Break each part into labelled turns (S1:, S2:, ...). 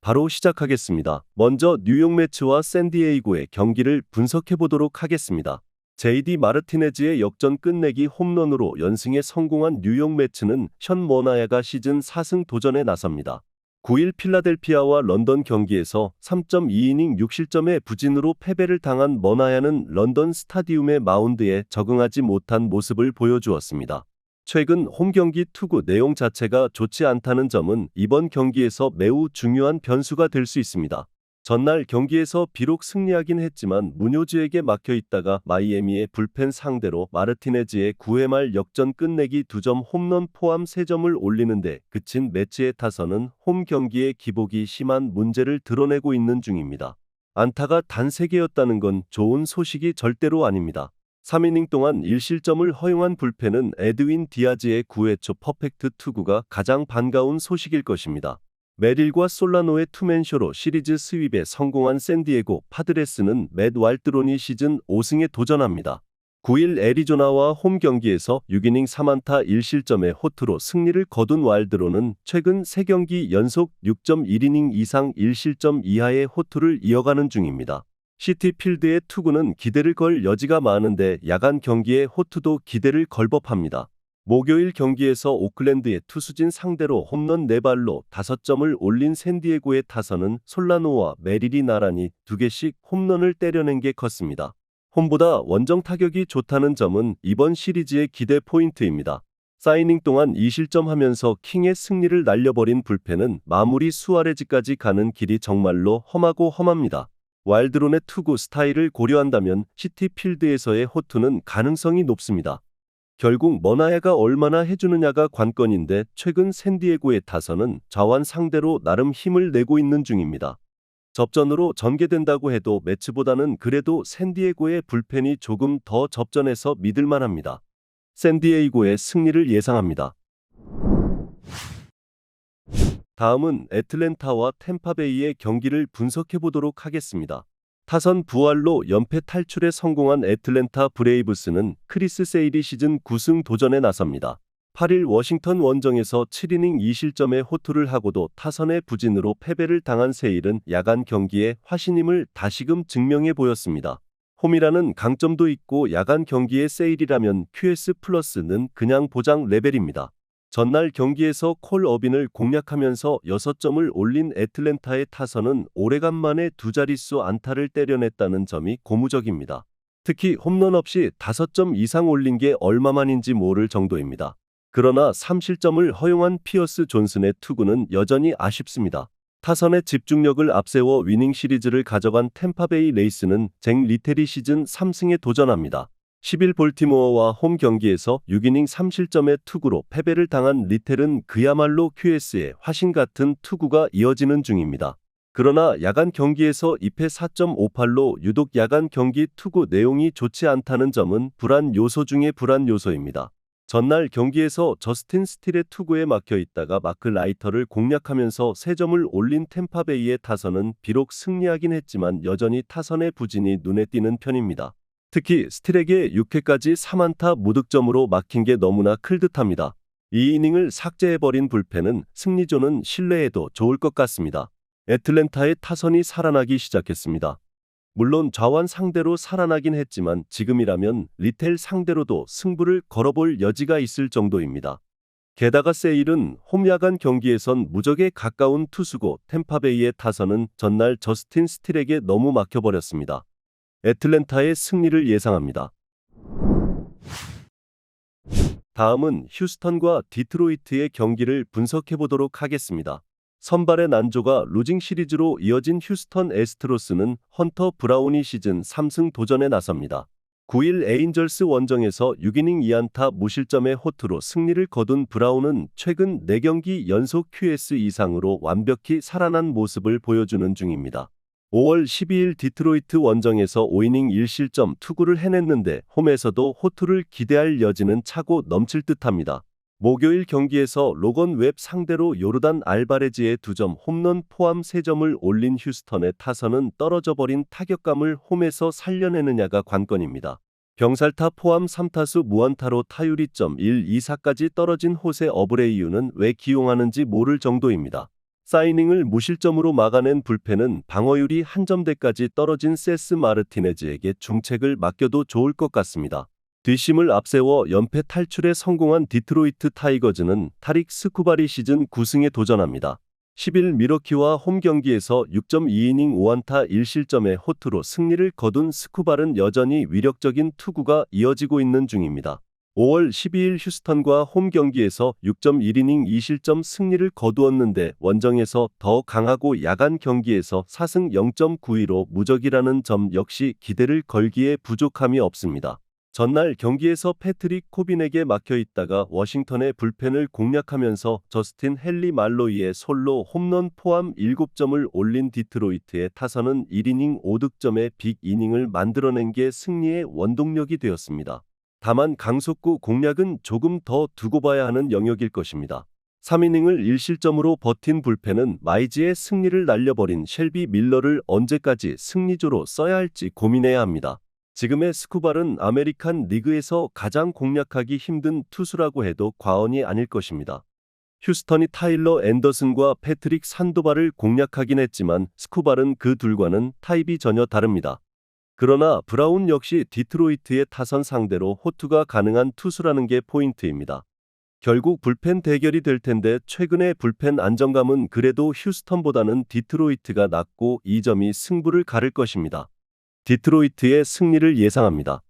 S1: 바로 시작하겠습니다. 먼저 뉴욕 매츠와 샌디에이고의 경기를 분석해 보도록 하겠습니다. JD 마르티네즈의 역전 끝내기 홈런으로 연승에 성공한 뉴욕 매츠는 션 머나야가 시즌 4승 도전에 나섭니다. 9일 필라델피아와 런던 경기에서 3.2이닝 6실점의 부진으로 패배를 당한 머나야는 런던 스타디움의 마운드에 적응하지 못한 모습을 보여주었습니다. 최근 홈 경기 투구 내용 자체가 좋지 않다는 점은 이번 경기에서 매우 중요한 변수가 될 수 있습니다. 전날 경기에서 비록 승리하긴 했지만 무뇨즈에게 막혀 있다가 마이애미의 불펜 상대로 마르티네즈의 9회 말 역전 끝내기 2점 홈런 포함 3점을 올리는데 그친 매치의 타선은 홈 경기에 기복이 심한 문제를 드러내고 있는 중입니다. 안타가 단 3개였다는 건 좋은 소식이 절대로 아닙니다. 3이닝 동안 1실점을 허용한 불펜은 에드윈 디아즈의 9회 초 퍼펙트 투구가 가장 반가운 소식일 것입니다. 메릴과 솔라노의 투맨쇼로 시리즈 스윕에 성공한 샌디에고 파드레스는 맷 왈드론이 시즌 5승에 도전합니다. 9일 애리조나와 홈 경기에서 6이닝 3안타 1실점의 호투로 승리를 거둔 왈드론은 최근 3경기 연속 6.1이닝 이상 1실점 이하의 호투를 이어가는 중입니다. 시티필드의 투구는 기대를 걸 여지가 많은데 야간 경기의 호투도 기대를 걸 법합니다. 목요일 경기에서 오클랜드의 투수진 상대로 홈런 4발로 5점을 올린 샌디에고의 타선은 솔라노와 메릴이 나란히 2개씩 홈런을 때려낸 게 컸습니다. 홈보다 원정 타격이 좋다는 점은 이번 시리즈의 기대 포인트입니다. 4이닝 동안 2실점하면서 킹의 승리를 날려버린 불펜은 마무리 수아레즈까지 가는 길이 정말로 험하고 험합니다. 와일드론의 투구 스타일을 고려한다면 시티필드에서의 호투는 가능성이 높습니다. 결국 머나야가 얼마나 해주느냐가 관건인데 최근 샌디에고의 타선은 좌완 상대로 나름 힘을 내고 있는 중입니다. 접전으로 전개된다고 해도 매치보다는 그래도 샌디에고의 불펜이 조금 더 접전해서 믿을만합니다. 샌디에이고의 승리를 예상합니다. 다음은 애틀랜타와 템파베이의 경기를 분석해 보도록 하겠습니다. 타선 부활로 연패 탈출에 성공한 애틀랜타 브레이브스는 크리스 세일이 시즌 9승 도전에 나섭니다. 8일 워싱턴 원정에서 7이닝 2실점의 호투를 하고도 타선의 부진으로 패배를 당한 세일은 야간 경기에 화신임을 다시금 증명해 보였습니다. 홈이라는 강점도 있고 야간 경기의 세일이라면 QS 플러스는 그냥 보장 레벨입니다. 전날 경기에서 콜 어빈을 공략하면서 6점을 올린 애틀랜타의 타선은 오래간만에 두 자릿수 안타를 때려냈다는 점이 고무적입니다. 특히 홈런 없이 5점 이상 올린 게 얼마만인지 모를 정도입니다. 그러나 3실점을 허용한 피어스 존슨의 투구는 여전히 아쉽습니다. 타선의 집중력을 앞세워 위닝 시리즈를 가져간 템파베이 레이스는 잭 리텔이 시즌 3승에 도전합니다. 10일 볼티모어와 홈 경기에서 6이닝 3실점의 투구로 패배를 당한 리텔은 그야말로 QS의 화신 같은 투구가 이어지는 중입니다. 그러나 야간 경기에서 2패 4.58로 유독 야간 경기 투구 내용이 좋지 않다는 점은 불안 요소 중의 불안 요소입니다. 전날 경기에서 저스틴 스틸의 투구에 막혀 있다가 마크 라이터를 공략하면서 3점을 올린 템파베이의 타선은 비록 승리하긴 했지만 여전히 타선의 부진이 눈에 띄는 편입니다. 특히 스틸에게 6회까지 3안타 무득점으로 막힌 게 너무나 클듯합니다. 이 이닝을 삭제해버린 불펜은 승리조는 신뢰해도 좋을 것 같습니다. 애틀랜타의 타선이 살아나기 시작했습니다. 물론 좌완 상대로 살아나긴 했지만 지금이라면 리텔 상대로도 승부를 걸어볼 여지가 있을 정도입니다. 게다가 세일은 홈 야간 경기에선 무적에 가까운 투수고 템파베이의 타선은 전날 저스틴 스틸에게 너무 막혀버렸습니다. 애틀랜타의 승리를 예상합니다. 다음은 휴스턴과 디트로이트의 경기를 분석해 보도록 하겠습니다. 선발의 난조가 루징 시리즈로 이어진 휴스턴 애스트로스는 헌터 브라운이 시즌 3승 도전에 나섭니다. 9일 에인절스 원정에서 6이닝 2안타 무실점의 호투로 승리를 거둔 브라운은 최근 4경기 연속 QS 이상으로 완벽히 살아난 모습을 보여주는 중입니다. 5월 12일 디트로이트 원정에서 5이닝 1실점 투구를 해냈는데 홈에서도 호투를 기대할 여지는 차고 넘칠 듯합니다. 목요일 경기에서 로건 웹 상대로 요르단 알바레즈의 2점 홈런 포함 3점을 올린 휴스턴의 타선은 떨어져버린 타격감을 홈에서 살려내느냐가 관건입니다. 병살타 포함 3타수 무안타로 타율이 .124까지 떨어진 호세 어브레이유는 왜 기용하는지 모를 정도입니다. 사이닝을 무실점으로 막아낸 불펜은 방어율이 한 점대까지 떨어진 세스 마르티네즈에게 중책을 맡겨도 좋을 것 같습니다. 뒷심을 앞세워 연패 탈출에 성공한 디트로이트 타이거즈는 타릭 스쿠발이 시즌 9승에 도전합니다. 10일 미러키와 홈 경기에서 6.2이닝 5안타 1실점의 호투로 승리를 거둔 스쿠발은 여전히 위력적인 투구가 이어지고 있는 중입니다. 5월 12일 휴스턴과 홈 경기에서 6.1이닝 2실점 승리를 거두었는데 원정에서 더 강하고 야간 경기에서 4승 0.92로 무적이라는 점 역시 기대를 걸기에 부족함이 없습니다. 전날 경기에서 패트릭 코빈에게 막혀 있다가 워싱턴의 불펜을 공략하면서 저스틴 헨리 말로이의 솔로 홈런 포함 7점을 올린 디트로이트의 타선은 1이닝 5득점의 빅 이닝을 만들어낸 게 승리의 원동력이 되었습니다. 다만 강속구 공략은 조금 더 두고 봐야 하는 영역일 것입니다. 3이닝을 1실점으로 버틴 불펜은 마이즈의 승리를 날려버린 셸비 밀러를 언제까지 승리조로 써야 할지 고민해야 합니다. 지금의 스쿠발은 아메리칸 리그에서 가장 공략하기 힘든 투수라고 해도 과언이 아닐 것입니다. 휴스턴이 타일러 앤더슨과 패트릭 산도발을 공략하긴 했지만 스쿠발은 그 둘과는 타입이 전혀 다릅니다. 그러나 브라운 역시 디트로이트의 타선 상대로 호투가 가능한 투수라는 게 포인트입니다. 결국 불펜 대결이 될 텐데 최근의 불펜 안정감은 그래도 휴스턴보다는 디트로이트가 낮고 이 점이 승부를 가를 것입니다. 디트로이트의 승리를 예상합니다.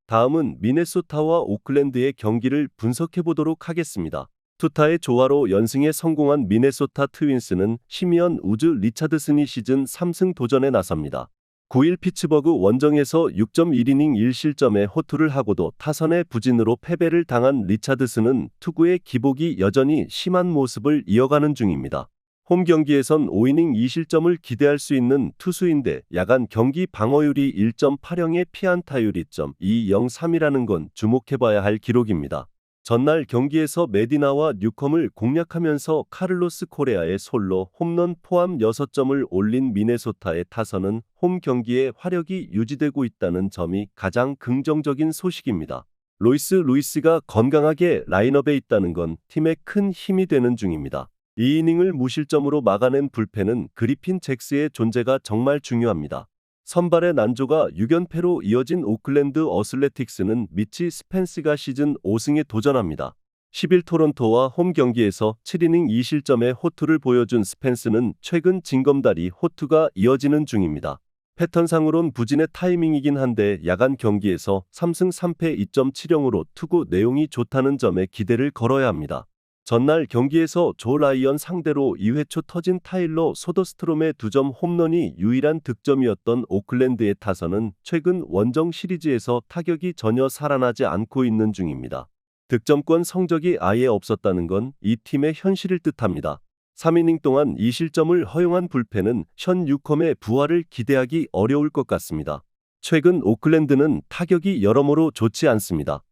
S1: 다음은 미네소타와 오클랜드의 경기를 분석해 보도록 하겠습니다. 투타의 조화로 연승에 성공한 미네소타 트윈스는 시미언 우즈 리차드슨이 시즌 3승 도전에 나섭니다. 9일 피츠버그 원정에서 6.1이닝 1실점의 호투를 하고도 타선의 부진으로 패배를 당한 리차드슨은 투구의 기복이 여전히 심한 모습을 이어가는 중입니다. 홈 경기에선 5이닝 2실점을 기대할 수 있는 투수인데 야간 경기 방어율이 1.80의 피안타율 2.203이라는 건 주목해봐야 할 기록입니다. 전날 경기에서 메디나와 뉴컴을 공략하면서 카를로스 코레아의 솔로 홈런 포함 6점을 올린 미네소타의 타선은 홈 경기에 화력이 유지되고 있다는 점이 가장 긍정적인 소식입니다. 로이스 루이스가 건강하게 라인업에 있다는 건 팀에 큰 힘이 되는 중입니다. 2이닝을 무실점으로 막아낸 불펜은 그리핀 잭스의 존재가 정말 중요합니다. 선발의 난조가 6연패로 이어진 오클랜드 어슬레틱스는 미치 스펜스가 시즌 5승에 도전합니다. 10일 토론토와 홈 경기에서 7이닝 2실점의 호투를 보여준 스펜스는 최근 징검다리 호투가 이어지는 중입니다. 패턴상으론 부진의 타이밍이긴 한데 야간 경기에서 3승 3패 2.70으로 투구 내용이 좋다는 점에 기대를 걸어야 합니다. 전날 경기에서 조 라이언 상대로 2회 초 터진 타일러 소더스트롬의 2점 홈런이 유일한 득점이었던 오클랜드의 타선은 최근 원정 시리즈에서 타격이 전혀 살아나지 않고 있는 중입니다. 득점권 성적이 아예 없었다는 건 이 팀의 현실일 듯합니다. 3이닝 동안 2실점을 허용한 불펜은 션 뉴컴의 부활을 기대하기 어려울 것 같습니다. 최근 오클랜드는 타격이 여러모로 좋지 않습니다.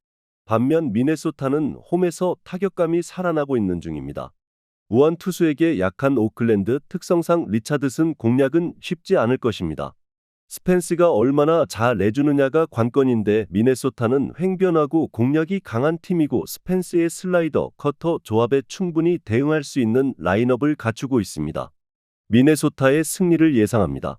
S1: 반면 미네소타는 홈에서 타격감이 살아나고 있는 중입니다. 우한 투수에게 약한 오클랜드 특성상 리차드슨 공략은 쉽지 않을 것입니다. 스펜스가 얼마나 잘 내주느냐가 관건인데 미네소타는 횡변하고 공략이 강한 팀이고 스펜스의 슬라이더, 커터 조합에 충분히 대응할 수 있는 라인업을 갖추고 있습니다. 미네소타의 승리를 예상합니다.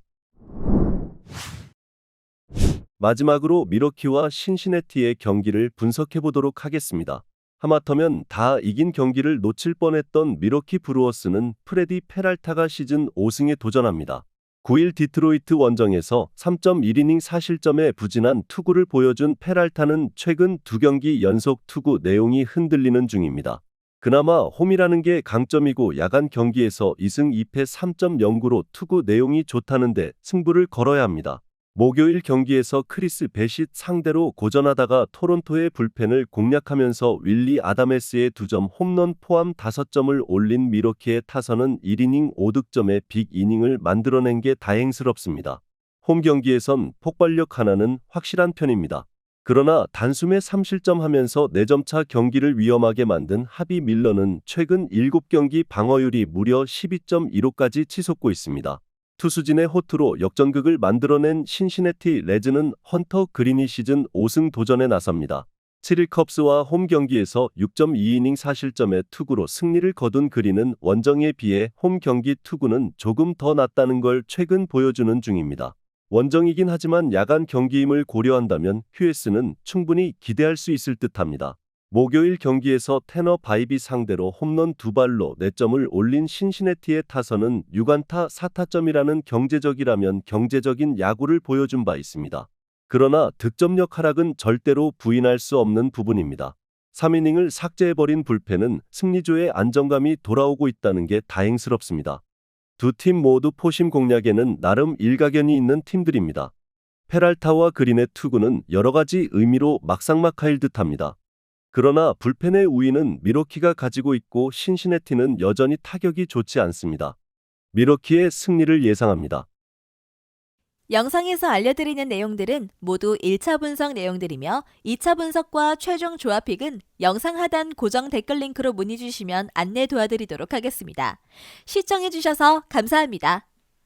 S1: 마지막으로 미러키와 신시내티의 경기를 분석해 보도록 하겠습니다. 하마터면 다 이긴 경기를 놓칠 뻔했던 미러키 브루어스는 프레디 페랄타가 시즌 5승에 도전합니다. 9일 디트로이트 원정에서 3.1이닝 4실점의 부진한 투구를 보여준 페랄타는 최근 2경기 연속 투구 내용이 흔들리는 중입니다. 그나마 홈이라는 게 강점이고 야간 경기에서 2승 2패 3.09로 투구 내용이 좋다는데 승부를 걸어야 합니다. 목요일 경기에서 크리스 베싯 상대로 고전하다가 토론토의 불펜을 공략하면서 윌리 아다메스의 2점 홈런 포함 5점을 올린 미러키의 타선은 1이닝 5득점의 빅 이닝을 만들어낸 게 다행스럽습니다. 홈 경기에선 폭발력 하나는 확실한 편입니다. 그러나 단숨에 3실점하면서 4점차 경기를 위험하게 만든 하비 밀러는 최근 7경기 방어율이 무려 12.15까지 치솟고 있습니다. 투수진의 호투로 역전극을 만들어낸 신시내티 레즈는 헌터 그린이 시즌 5승 도전에 나섭니다. 7일 컵스와 홈 경기에서 6.2이닝 4실점의 투구로 승리를 거둔 그린은 원정에 비해 홈 경기 투구는 조금 더 낫다는 걸 최근 보여주는 중입니다. 원정이긴 하지만 야간 경기임을 고려한다면 휴에스는 충분히 기대할 수 있을 듯합니다. 목요일 경기에서 테너 바이비 상대로 홈런 2발로 4점을 올린 신시내티의 타선은 6안타 4타점이라는 경제적이라면 경제적인 야구를 보여준 바 있습니다. 그러나 득점력 하락은 절대로 부인할 수 없는 부분입니다. 3이닝을 삭제해버린 불펜은 승리조의 안정감이 돌아오고 있다는 게 다행스럽습니다. 두 팀 모두 포심 공략에는 나름 일가견이 있는 팀들입니다. 페랄타와 그린의 투구는 여러 가지 의미로 막상막하일 듯합니다. 그러나 불펜의 우위는 미러키가 가지고 있고 신시내티는 여전히 타격이 좋지 않습니다. 미러키의 승리를 예상합니다.
S2: 영상에서 알려드리는 내용들은 모두 1차 분석 내용들이며 2차 분석과 최종 조합픽은 영상 하단 고정 댓글 링크로 문의 주시면 안내 도와드리도록 하겠습니다. 시청해주셔서 감사합니다.